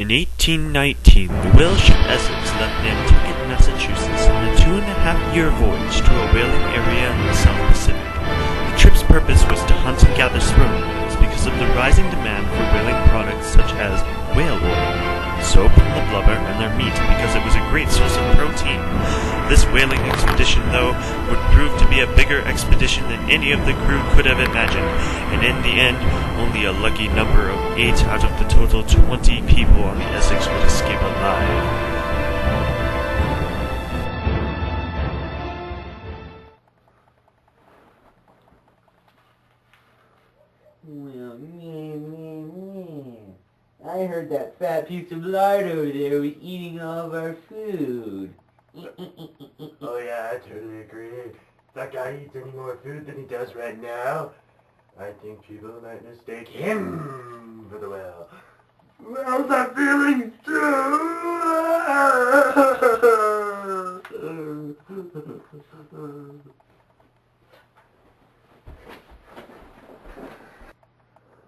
In 1819, the whaleship Essex left Nantucket, Massachusetts on a 2.5-year voyage to a whaling area in the South Pacific. The trip's purpose was to hunt and gather sperm whales because of the rising demand for whaling products such as whale oil, soap from the blubber, and their meat because it was a great source of protein. This whaling expedition, though, would prove to be a bigger expedition than any of the crew could have imagined, and in the end, only a lucky number of 8 out of the total 20 people on the Essex would escape alive. Well, I heard that fat piece of lard over there was eating all of our food. Oh yeah, I totally agree. If that guy eats any more food than he does right now, I think people might mistake him for the whale. How's that feeling?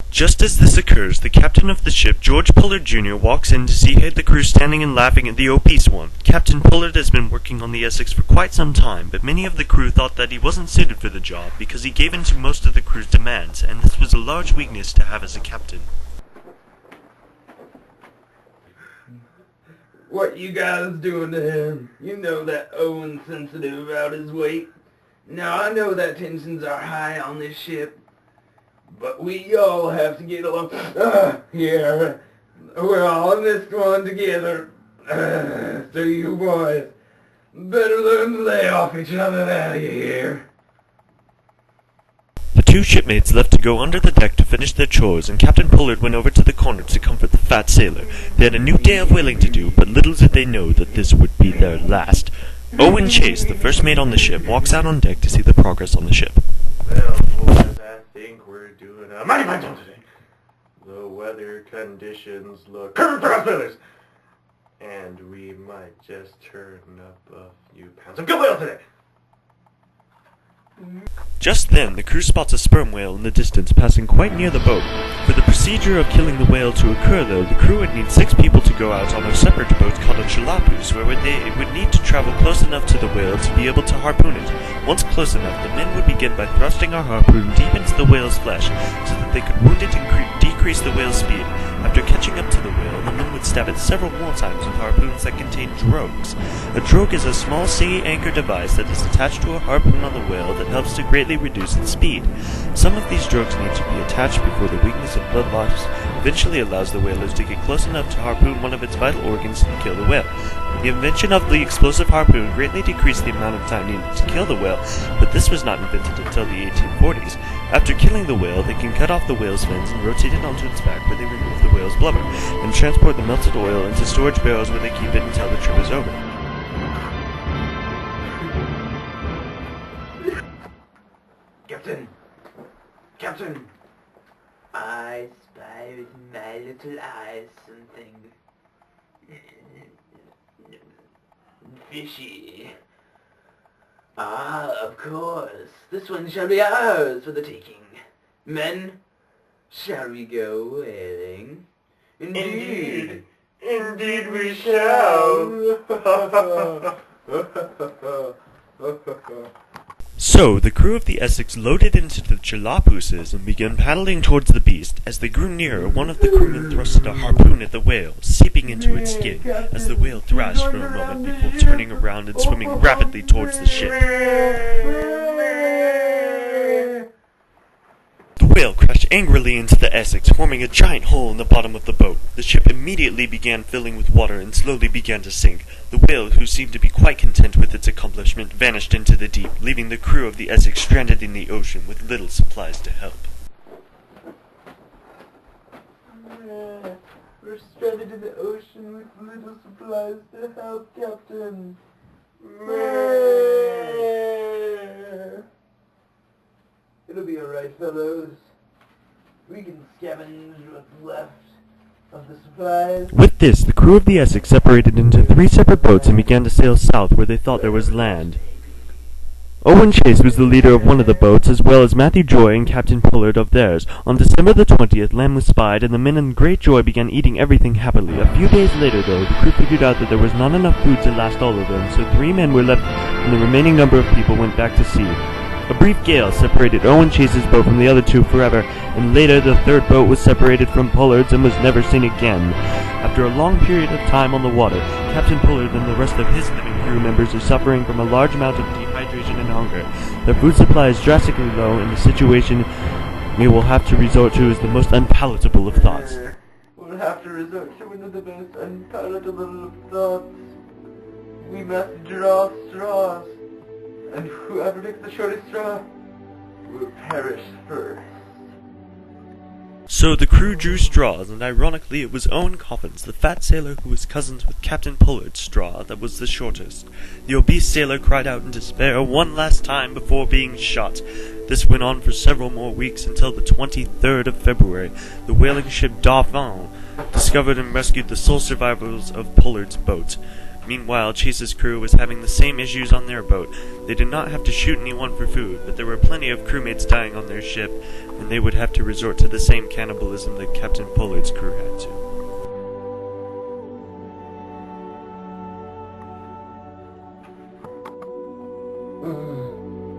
Just as this occurs, the captain of the ship, George Pullard Jr., walks in to see the crew standing and laughing at the obese one. Captain Pullard has been working on the Essex for quite some time, but many of the crew thought that he wasn't suited for the job because he gave in to most of the crew's demands, and this was a large weakness to have as a captain. What you guys doing to him? You know that Owen's sensitive about his weight. Now I know that tensions are high on this ship, but we all have to get along here. We're all in this one together. So you boys better learn to lay off each other out of here. The two shipmates left to go under the deck to finish their chores, and Captain Pullard went over to the corner to comfort the fat sailor. They had a new day of whaling to do, but little did they know that this would be their last. Owen Chase, the first mate on the ship, walks out on deck to see the progress on the ship. Well, boys, I think we're doing a mighty fine job today. The weather conditions look perfect for us sailors, and we might just turn up a few pounds of good whale today. Just then, the crew spots a sperm whale in the distance passing quite near the boat. For the procedure of killing the whale to occur, though, the crew would need 6 people to go out on a separate boat called a jalapus, where they would need to travel close enough to the whale to be able to harpoon it. Once close enough, the men would begin by thrusting our harpoon deep into the whale's flesh, so that they could wound it and decrease the whale's speed. After catching up to the whale, the men would stab it several more times with harpoons that contain drogues. A drogue is a small sea anchor device that is attached to a harpoon on the whale that helps to greatly reduce its speed. Some of these drogues need to be attached before the weakness and blood loss eventually allows the whalers to get close enough to harpoon one of its vital organs and kill the whale. The invention of the explosive harpoon greatly decreased the amount of time needed to kill the whale, but this was not invented until the 1840s. After killing the whale, they can cut off the whale's fins and rotate it onto its back where they remove the whale's blubber, and transport the melted oil into storage barrels where they keep it until the trip is over. Captain! I spy with my little eyes something fishy. Ah, of course. This one shall be ours for the taking. Men, shall we go whaling? Indeed. Indeed we shall. So, the crew of the Essex loaded into the jalapuses and began paddling towards the beast. As they grew nearer, one of the crewmen thrusted a harpoon at the whale, seeping into its skin, as the whale thrashed for a moment before turning around and swimming rapidly towards the ship. The whale crashed angrily into the Essex, forming a giant hole in the bottom of the boat. The ship immediately began filling with water and slowly began to sink. The whale, who seemed to be quite content with its accomplishment, vanished into the deep, leaving the crew of the Essex stranded in the ocean with little supplies to help. We're stranded in the ocean with little supplies to help, Captain. It'll be alright, fellows. We can scavenge what's left of the supplies. With this, the crew of the Essex separated into 3 separate boats and began to sail south where they thought there was land. Owen Chase was the leader of one of the boats, as well as Matthew Joy and Captain Pullard of theirs. On December the 20th, land was spied, and the men in great joy began eating everything happily. A few days later, though, the crew figured out that there was not enough food to last all of them, so 3 men were left, and the remaining number of people went back to sea. A brief gale separated Owen Chase's boat from the other 2 forever, and later the 3rd boat was separated from Pullard's and was never seen again. After a long period of time on the water, Captain Pullard and the rest of his living crew members are suffering from a large amount of dehydration and hunger. Their food supply is drastically low, and the situation we will have to resort to is the most unpalatable of thoughts. We'll have to resort to one of the most unpalatable of thoughts. We must draw straws, and whoever takes the shortest straw will perish first. So the crew drew straws, and ironically it was Owen Coffins, the fat sailor who was cousins with Captain Pullard's straw, that was the shortest. The obese sailor cried out in despair one last time before being shot. This went on for several more weeks until the 23rd of February. The whaling ship Dauphin discovered and rescued the sole survivors of Pullard's boat. Meanwhile, Chase's crew was having the same issues on their boat. They did not have to shoot anyone for food, but there were plenty of crewmates dying on their ship, and they would have to resort to the same cannibalism that Captain Pullard's crew had to.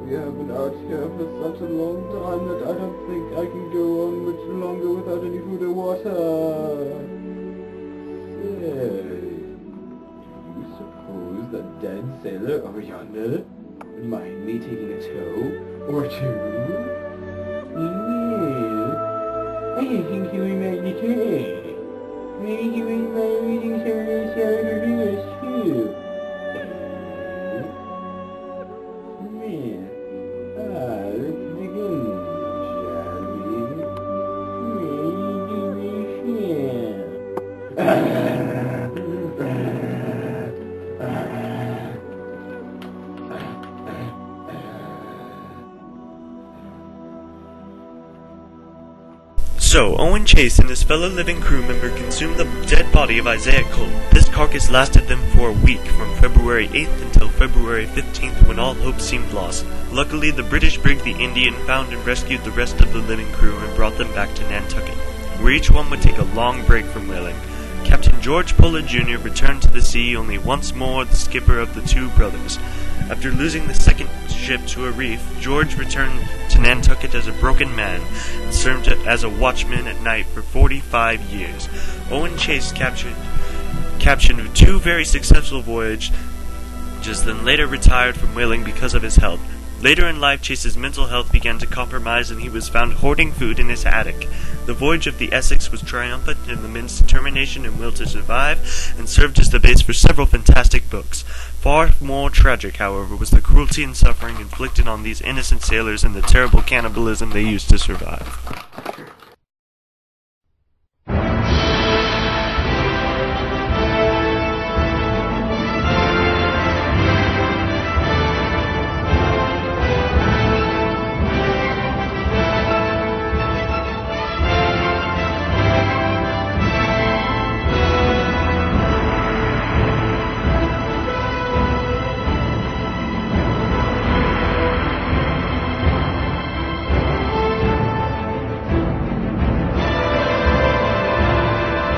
We have been out here for such a long time that I don't think I can go on much longer without any food or water. Say, the dead sailor over yonder would mind me taking a toe or 2? I think he would mind me too. Maybe he would mind reading some of those characters too. Let's begin, shall we? So, Owen Chase and his fellow living crew member consumed the dead body of Isaiah Cole. This carcass lasted them for a week, from February 8th until February 15th, when all hope seemed lost. Luckily, the British brig the Indian found and rescued the rest of the living crew and brought them back to Nantucket, where each one would take a long break from whaling. Captain George Pullard Jr. returned to the sea, only once more the skipper of the 2 brothers. After losing the second ship to a reef, George returned to Nantucket as a broken man and served as a watchman at night for 45 years. Owen Chase captured 2 very successful voyages, then later retired from whaling because of his health. Later in life, Chase's mental health began to compromise, and he was found hoarding food in his attic. The voyage of the Essex was triumphant in the men's determination and will to survive, and served as the base for several fantastic books. Far more tragic, however, was the cruelty and suffering inflicted on these innocent sailors and the terrible cannibalism they used to survive.